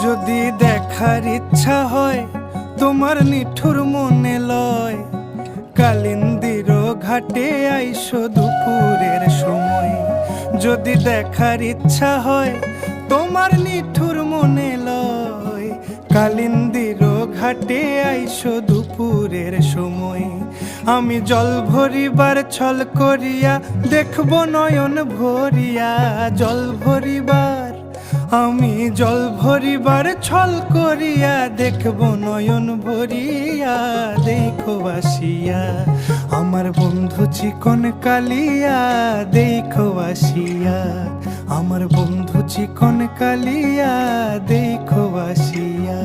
যদি দেখার ইচ্ছা হয় তোমার নিঠুর মনে লয়, কালিন্দির ঘাটে আইসো দুপুরের সময়। যদি দেখার ইচ্ছা হয় তোমার নিঠুর মনে লয়, কালিন্দির ঘাটে আইসো দুপুরের সময়। আমি জল ভরিবার ছল করিয়া দেখব নয়ন ভরিয়া, জল ভরিবার আমি জল ভরিবার ছল করিয়া দেখব নয়ন ভরিয়া। দেখো আসিয়া আমার বন্ধু চিকন কালিয়া, দেখো আসিয়া আমার বন্ধু চিকন কালিয়া, দেখো আসিয়া।